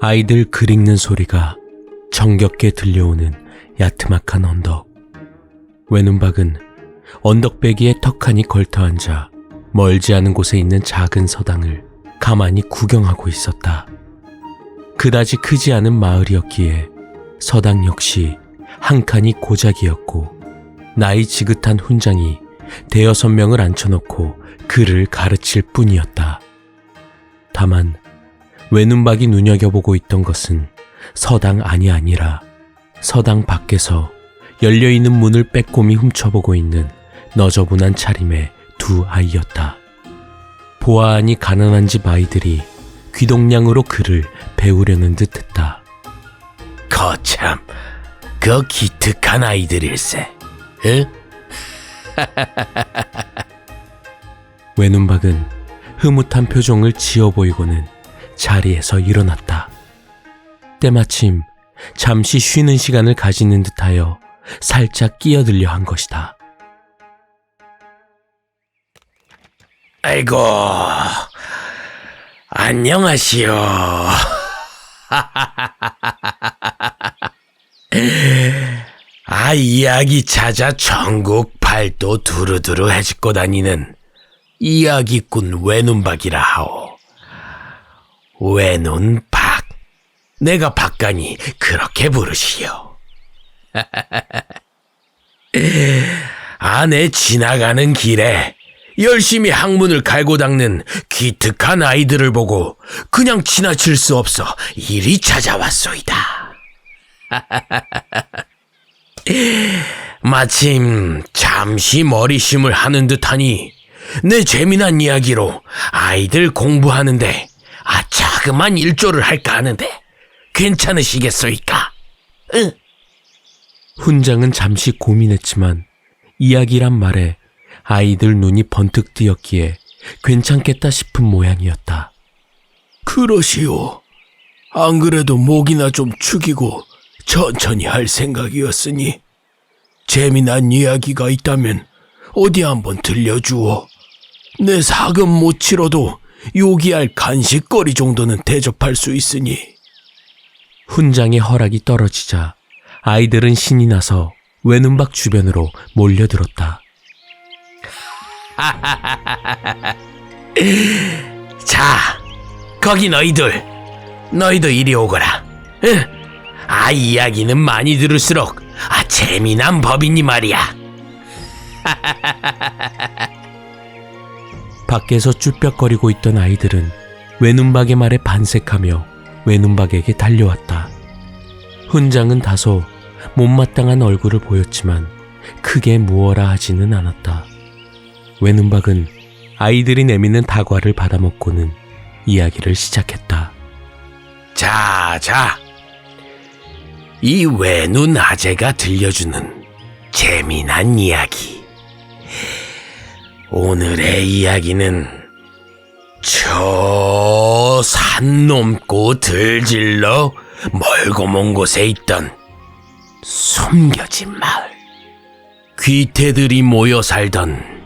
아이들 글 읽는 소리가 정겹게 들려오는 야트막한 언덕. 외눈박은 언덕배기에 턱하니 걸터앉아 멀지 않은 곳에 있는 작은 서당을 가만히 구경하고 있었다. 그다지 크지 않은 마을이었기에 서당 역시 한 칸이 고작이었고 나이 지긋한 훈장이 대여섯 명을 앉혀놓고 그를 가르칠 뿐이었다. 다만 외눈박이 눈여겨보고 있던 것은 서당 안이 아니라 서당 밖에서 열려있는 문을 빼꼼히 훔쳐보고 있는 너저분한 차림의 두 아이였다. 보아하니 가난한 집 아이들이 귀동냥으로 그를 배우려는 듯 했다. 거참, 그 기특한 아이들일세. 응? 외눈박은 흐뭇한 표정을 지어 보이고는 자리에서 일어났다. 때마침 잠시 쉬는 시간을 가지는 듯하여 살짝 끼어들려 한 것이다. 아이고, 안녕하시오. 이야기 찾아 전국 팔도 두루두루 헤집고 다니는 이야기꾼 외눈박이라 하오. 외눈박, 내가 박가니 그렇게 부르시오. 내 지나가는 길에 열심히 학문을 갈고 닦는 기특한 아이들을 보고 그냥 지나칠 수 없어 이리 찾아왔소이다. 마침 잠시 머리심을 하는 듯하니 내 재미난 이야기로 아이들 공부하는데 자그만 일조를 할까 하는데 괜찮으시겠소이까? 응? 훈장은 잠시 고민했지만 이야기란 말에 아이들 눈이 번뜩 뜨였기에 괜찮겠다 싶은 모양이었다. 그러시오. 안 그래도 목이나 좀 축이고 천천히 할 생각이었으니 재미난 이야기가 있다면 어디 한번 들려주오. 내 사금 못 치러도 요기할 간식거리 정도는 대접할 수 있으니. 훈장의 허락이 떨어지자 아이들은 신이 나서 외눈박 주변으로 몰려들었다. 자, 거기 너희도 이리 오거라. 응? 이야기는 많이 들을수록 재미난 법이니 말이야. 밖에서 쭈뼛거리고 있던 아이들은 외눈박의 말에 반색하며 외눈박에게 달려왔다. 훈장은 다소 못마땅한 얼굴을 보였지만 크게 무어라 하지는 않았다. 외눈박은 아이들이 내미는 다과를 받아먹고는 이야기를 시작했다. 자, 이 외눈 아재가 들려주는 재미난 이야기. 오늘의 이야기는 저 산 넘고 들질러 멀고 먼 곳에 있던 숨겨진 마을, 귀태들이 모여 살던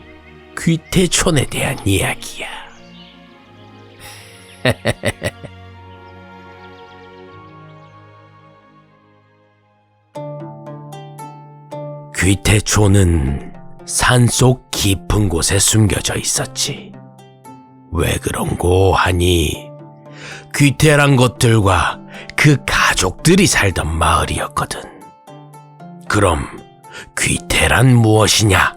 귀태촌에 대한 이야기야. 귀태촌은 산속 깊은 곳에 숨겨져 있었지. 왜 그런고 하니 귀태란 것들과 그 가족들이 살던 마을이었거든. 그럼 귀태란 무엇이냐?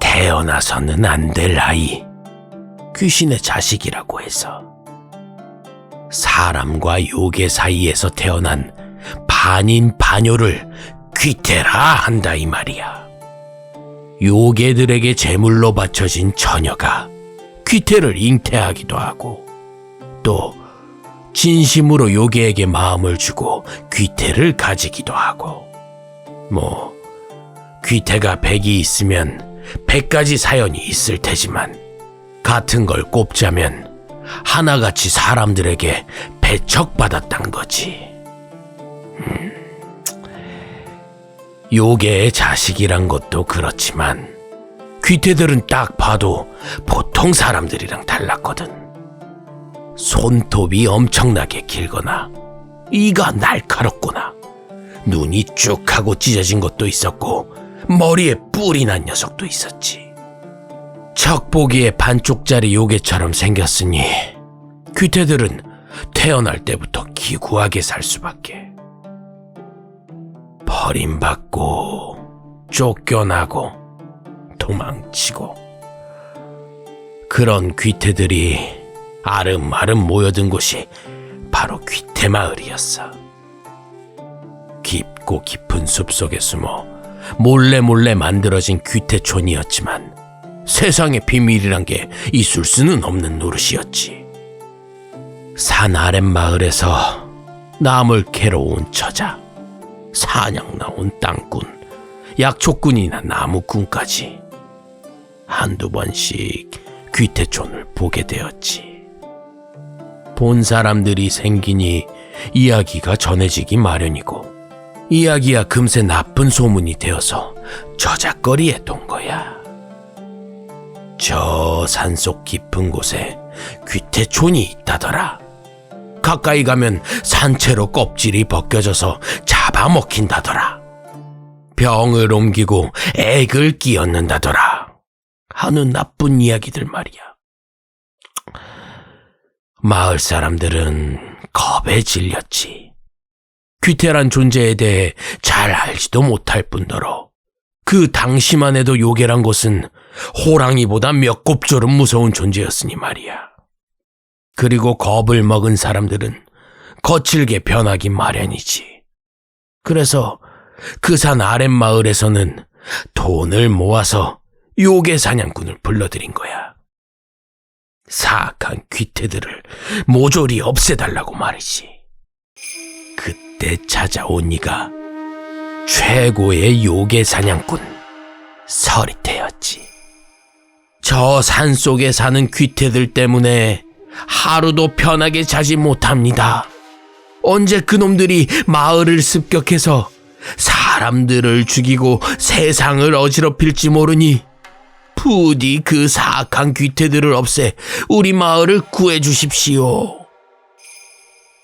태어나서는 안 될 아이, 귀신의 자식이라고 해서 사람과 요괴 사이에서 태어난 반인 반요를 귀태라 한다 이 말이야. 요괴들에게 제물로 바쳐진 처녀가 귀태를 잉태하기도 하고, 또 진심으로 요괴에게 마음을 주고 귀태를 가지기도 하고, 귀태가 100이 있으면 100가지 사연이 있을 테지만 같은 걸 꼽자면 하나같이 사람들에게 배척받았단 거지. 요괴의 자식이란 것도 그렇지만 귀태들은 딱 봐도 보통 사람들이랑 달랐거든. 손톱이 엄청나게 길거나 이가 날카롭거나 눈이 쭉 하고 찢어진 것도 있었고 머리에 뿔이 난 녀석도 있었지. 척 보기에 반쪽짜리 요괴처럼 생겼으니 귀태들은 태어날 때부터 기구하게 살 수밖에. 버림받고 쫓겨나고 도망치고 그런 귀태들이 아름아름 모여든 곳이 바로 귀태마을이었어. 깊고 깊은 숲속에 숨어 몰래 만들어진 귀태촌이었지만 세상에 비밀이란 게 있을 수는 없는 노릇이었지. 산 아랫마을에서 나물 캐러 온 처자, 사냥 나온 땅꾼, 약초꾼이나 나무꾼까지 한두 번씩 귀태촌을 보게 되었지. 본 사람들이 생기니 이야기가 전해지기 마련이고 이야기야 금세 나쁜 소문이 되어서 저작거리에 돈 거야. 저 산속 깊은 곳에 귀태촌이 있다더라. 가까이 가면 산채로 껍질이 벗겨져서 잡아먹힌다더라. 병을 옮기고 액을 끼얹는다더라 하는 나쁜 이야기들 말이야. 마을 사람들은 겁에 질렸지. 귀태란 존재에 대해 잘 알지도 못할 뿐더러 그 당시만 해도 요괴란 것은 호랑이보다 몇 곱절은 무서운 존재였으니 말이야. 그리고 겁을 먹은 사람들은 거칠게 변하기 마련이지. 그래서 그 산 아랫마을에서는 돈을 모아서 요괴 사냥꾼을 불러들인 거야. 사악한 귀태들을 모조리 없애달라고 말이지. 그때 찾아온 이가 최고의 요괴 사냥꾼 서리태였지. 저 산속에 사는 귀태들 때문에 하루도 편하게 자지 못합니다. 언제 그놈들이 마을을 습격해서 사람들을 죽이고 세상을 어지럽힐지 모르니 부디 그 사악한 귀태들을 없애 우리 마을을 구해주십시오.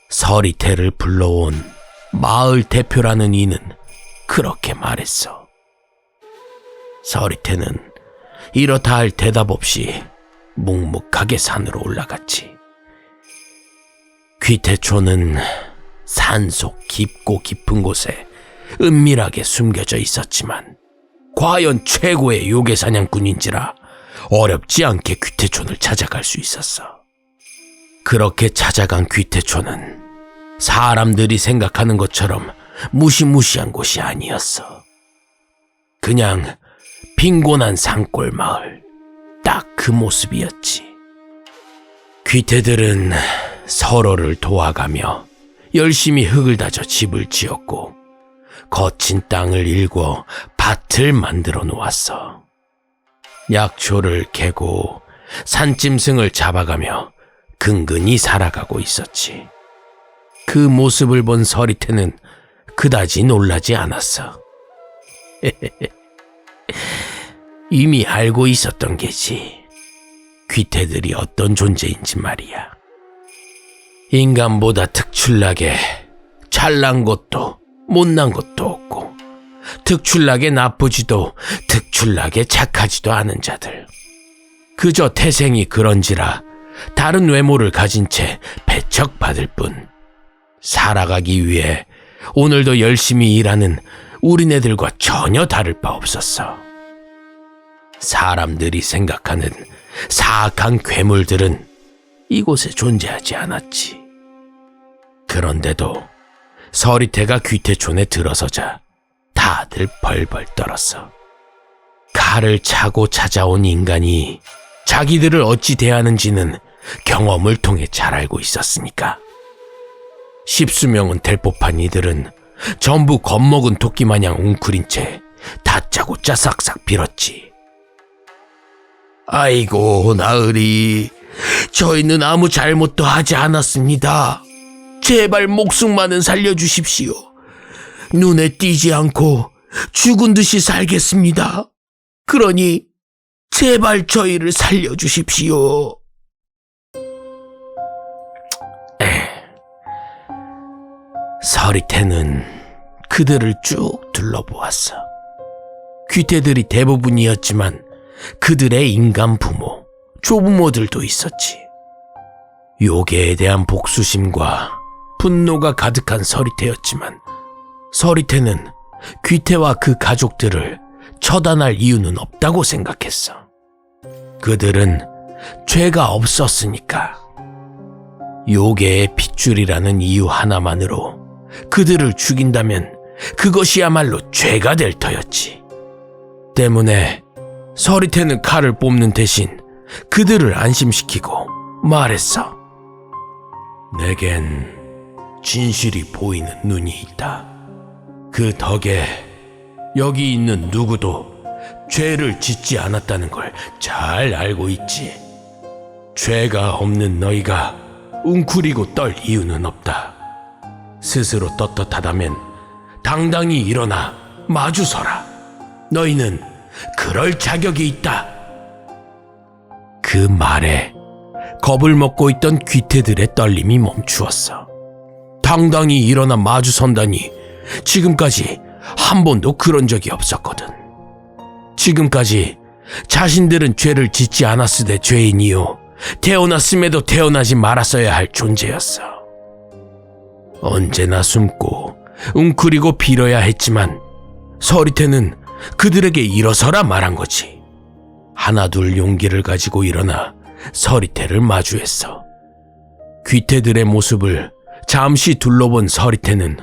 서리태를 불러온 마을 대표라는 이는 그렇게 말했어. 서리태는 이렇다 할 대답 없이 묵묵하게 산으로 올라갔지. 귀태촌은 산속 깊고 깊은 곳에 은밀하게 숨겨져 있었지만 과연 최고의 요괴 사냥꾼인지라 어렵지 않게 귀태촌을 찾아갈 수 있었어. 그렇게 찾아간 귀태촌은 사람들이 생각하는 것처럼 무시무시한 곳이 아니었어. 그냥 빈곤한 산골 마을, 딱 그 모습이었지. 귀태들은 서로를 도와가며 열심히 흙을 다져 집을 지었고 거친 땅을 일궈 밭을 만들어 놓았어. 약초를 캐고 산짐승을 잡아가며 근근히 살아가고 있었지. 그 모습을 본 서리태는 그다지 놀라지 않았어. 이미 알고 있었던 게지. 귀태들이 어떤 존재인지 말이야. 인간보다 특출나게 잘난 것도 못난 것도 없고 특출나게 나쁘지도 특출나게 착하지도 않은 자들. 그저 태생이 그런지라 다른 외모를 가진 채 배척받을 뿐 살아가기 위해 오늘도 열심히 일하는 우리네들과 전혀 다를 바 없었어. 사람들이 생각하는 사악한 괴물들은 이곳에 존재하지 않았지. 그런데도 서리태가 귀태촌에 들어서자 다들 벌벌 떨었어. 칼을 차고 찾아온 인간이 자기들을 어찌 대하는지는 경험을 통해 잘 알고 있었으니까. 십수명은 될 법한 이들은 전부 겁먹은 토끼마냥 웅크린 채 다짜고짜 싹싹 빌었지. 아이고 나으리, 저희는 아무 잘못도 하지 않았습니다. 제발 목숨만은 살려주십시오. 눈에 띄지 않고 죽은 듯이 살겠습니다. 그러니 제발 저희를 살려주십시오. 서리태는 그들을 쭉 둘러보았어. 귀태들이 대부분이었지만 그들의 인간 부모, 조부모들도 있었지. 요괴에 대한 복수심과 분노가 가득한 서리태였지만 서리태는 귀태와 그 가족들을 처단할 이유는 없다고 생각했어. 그들은 죄가 없었으니까. 요괴의 핏줄이라는 이유 하나만으로 그들을 죽인다면 그것이야말로 죄가 될 터였지. 때문에 서리태는 칼을 뽑는 대신 그들을 안심시키고 말했어. 내겐 진실이 보이는 눈이 있다. 그 덕에 여기 있는 누구도 죄를 짓지 않았다는 걸 잘 알고 있지. 죄가 없는 너희가 웅크리고 떨 이유는 없다. 스스로 떳떳하다면 당당히 일어나 마주서라. 너희는 그럴 자격이 있다. 그 말에 겁을 먹고 있던 귀태들의 떨림이 멈추었어. 당당히 일어나 마주선다니 지금까지 한 번도 그런 적이 없었거든. 지금까지 자신들은 죄를 짓지 않았으되 죄인이요 태어났음에도 태어나지 말았어야 할 존재였어. 언제나 숨고 웅크리고 빌어야 했지만 서리태는 그들에게 일어서라 말한 거지. 하나둘 용기를 가지고 일어나 서리태를 마주했어. 귀태들의 모습을 잠시 둘러본 서리태는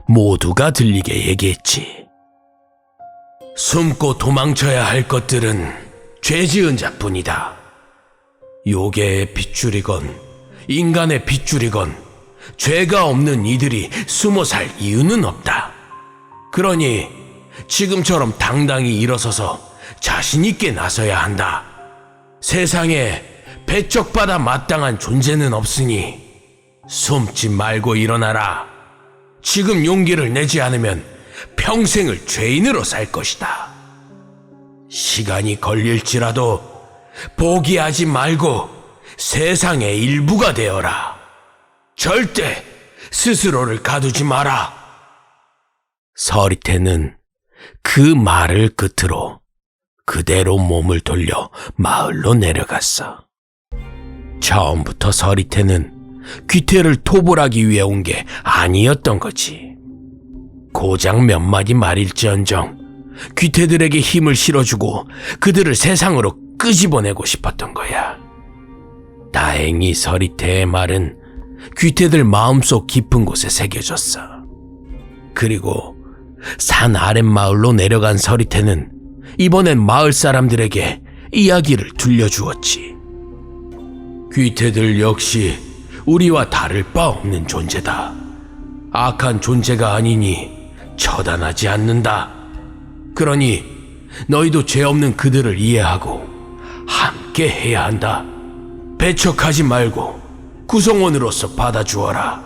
모두가 들리게 얘기했지. 숨고 도망쳐야 할 것들은 죄 지은 자뿐이다. 요괴의 핏줄이건 인간의 핏줄이건 죄가 없는 이들이 숨어 살 이유는 없다. 그러니 지금처럼 당당히 일어서서 자신 있게 나서야 한다. 세상에 배척받아 마땅한 존재는 없으니 숨지 말고 일어나라. 지금 용기를 내지 않으면 평생을 죄인으로 살 것이다. 시간이 걸릴지라도 포기하지 말고 세상의 일부가 되어라. 절대 스스로를 가두지 마라. 서리태는 그 말을 끝으로 그대로 몸을 돌려 마을로 내려갔어. 처음부터 서리태는 귀태를 토벌하기 위해 온 게 아니었던 거지. 고작 몇 마디 말일지언정 귀태들에게 힘을 실어주고 그들을 세상으로 끄집어내고 싶었던 거야. 다행히 서리태의 말은 귀태들 마음속 깊은 곳에 새겨졌어. 그리고 산 아랫마을로 내려간 서리태는 이번엔 마을 사람들에게 이야기를 들려주었지. 귀태들 역시 우리와 다를 바 없는 존재다. 악한 존재가 아니니 처단하지 않는다. 그러니 너희도 죄 없는 그들을 이해하고 함께 해야 한다. 배척하지 말고 구성원으로서 받아주어라.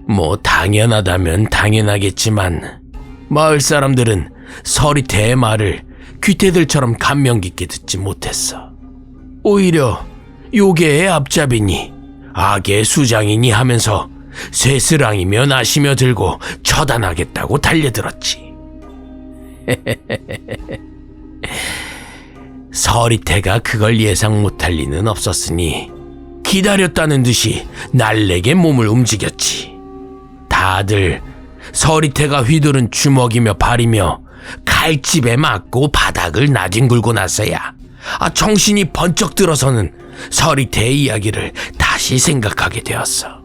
뭐 당연하다면 당연하겠지만 마을 사람들은 서리태의 말을 귀태들처럼 감명 깊게 듣지 못했어. 오히려 요괴의 앞잡이니 악의 수장이니 하면서 쇠스랑이며 나시며 들고 처단하겠다고 달려들었지. 서리태가 그걸 예상 못할 리는 없었으니 기다렸다는 듯이 날래게 몸을 움직였지. 다들 서리태가 휘두른 주먹이며 발이며 칼집에 맞고 바닥을 나뒹굴고 나서야 정신이 번쩍 들어서는 서리태의 이야기를 다시 생각하게 되었어.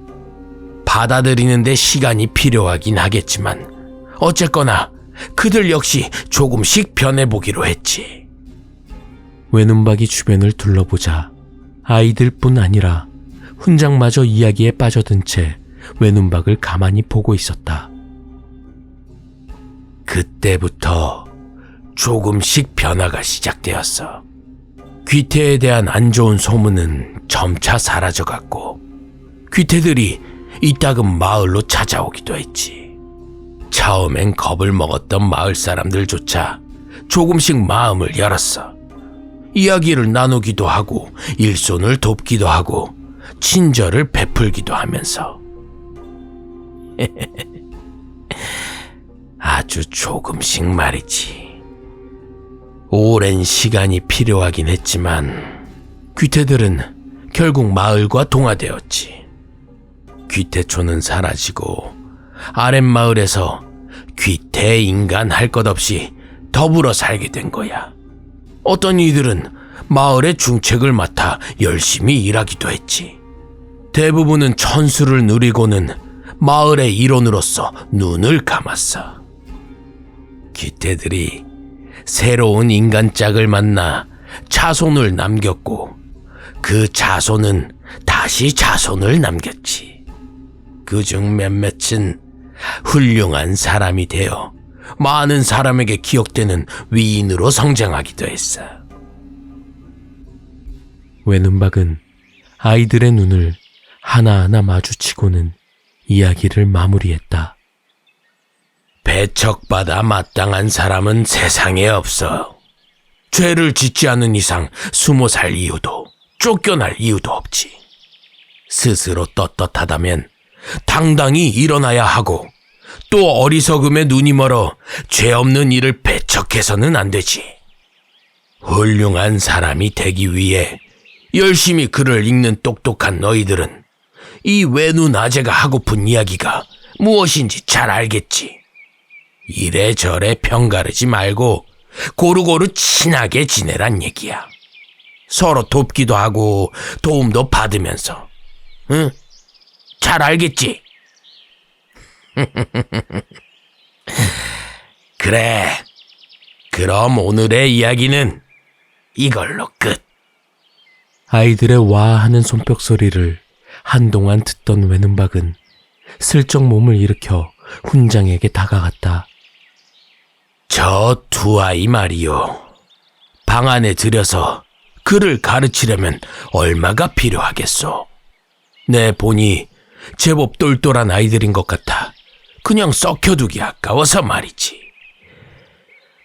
받아들이는데 시간이 필요하긴 하겠지만 어쨌거나 그들 역시 조금씩 변해보기로 했지. 외눈박이 주변을 둘러보자 아이들뿐 아니라 훈장마저 이야기에 빠져든 채 외눈박을 가만히 보고 있었다. 그때부터 조금씩 변화가 시작되었어. 귀태에 대한 안 좋은 소문은 점차 사라져갔고 귀태들이 이따금 마을로 찾아오기도 했지. 처음엔 겁을 먹었던 마을 사람들조차 조금씩 마음을 열었어. 이야기를 나누기도 하고 일손을 돕기도 하고 친절을 베풀기도 하면서 아주 조금씩 말이지. 오랜 시간이 필요하긴 했지만 귀태들은 결국 마을과 동화되었지. 귀태촌은 사라지고 아랫마을에서 귀태 인간 할 것 없이 더불어 살게 된 거야. 어떤 이들은 마을의 중책을 맡아 열심히 일하기도 했지. 대부분은 천수를 누리고는 마을의 일원으로서 눈을 감았어. 귀태들이 새로운 인간 짝을 만나 자손을 남겼고 그 자손은 다시 자손을 남겼지. 그중 몇몇은 훌륭한 사람이 되어 많은 사람에게 기억되는 위인으로 성장하기도 했어. 외눈박은 아이들의 눈을 하나하나 마주치고는 이야기를 마무리했다. 배척받아 마땅한 사람은 세상에 없어. 죄를 짓지 않은 이상 숨어 살 이유도 쫓겨날 이유도 없지. 스스로 떳떳하다면 당당히 일어나야 하고 또 어리석음에 눈이 멀어 죄 없는 일을 배척해서는 안 되지. 훌륭한 사람이 되기 위해 열심히 글을 읽는 똑똑한 너희들은 이 외눈 아재가 하고픈 이야기가 무엇인지 잘 알겠지. 이래저래 편가르지 말고 고루고루 친하게 지내란 얘기야. 서로 돕기도 하고 도움도 받으면서. 응? 잘 알겠지? 그래. 그럼 오늘의 이야기는 이걸로 끝. 아이들의 와하는 손뼉 소리를 한동안 듣던 외눈박은 슬쩍 몸을 일으켜 훈장에게 다가갔다. 저 두 아이 말이요. 방 안에 들여서 글을 가르치려면 얼마가 필요하겠소? 내 보니 제법 똘똘한 아이들인 것 같아 그냥 썩혀두기 아까워서 말이지.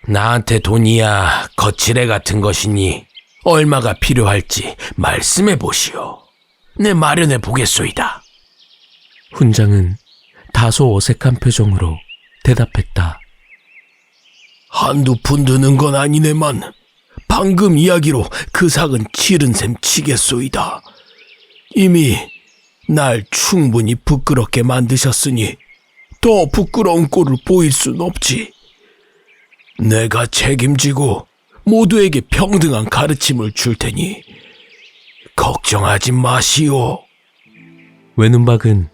나한테 돈이야 거칠애 같은 것이니 얼마가 필요할지 말씀해 보시오. 내 마련해 보겠소이다. 훈장은 다소 어색한 표정으로 대답했다. 한두 푼 드는 건 아니네만 방금 이야기로 그 삭은 치른 셈 치겠소이다. 이미 날 충분히 부끄럽게 만드셨으니 더 부끄러운 꼴을 보일 순 없지. 내가 책임지고 모두에게 평등한 가르침을 줄 테니 걱정하지 마시오. 외눈박은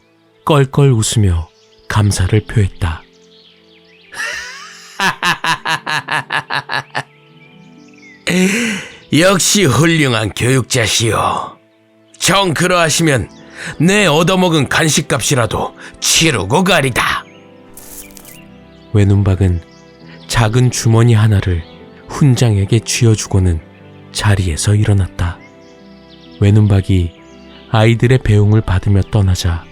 껄껄 웃으며 감사를 표했다. 역시 훌륭한 교육자시오. 정 그러하시면 내 얻어먹은 간식값이라도 치르고 가리다. 외눈박은 작은 주머니 하나를 훈장에게 쥐어주고는 자리에서 일어났다. 외눈박이 아이들의 배웅을 받으며 떠나자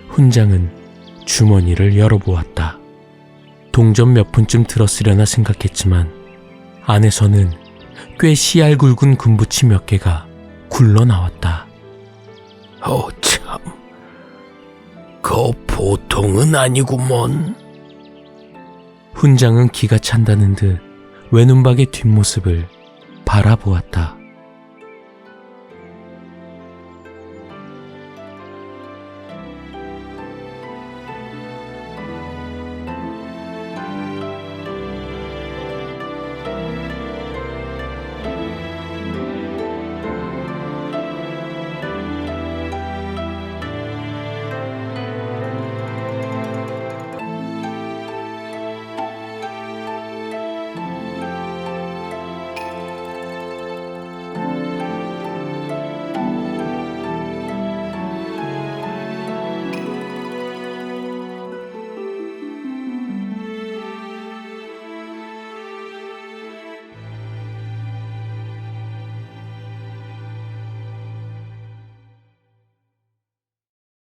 훈장은 주머니를 열어보았다. 동전 몇 푼쯤 들었으려나 생각했지만 안에서는 꽤 씨알 굵은 금부치 몇 개가 굴러나왔다. 참, 그 보통은 아니구먼. 훈장은 기가 찬다는 듯 외눈박의 뒷모습을 바라보았다.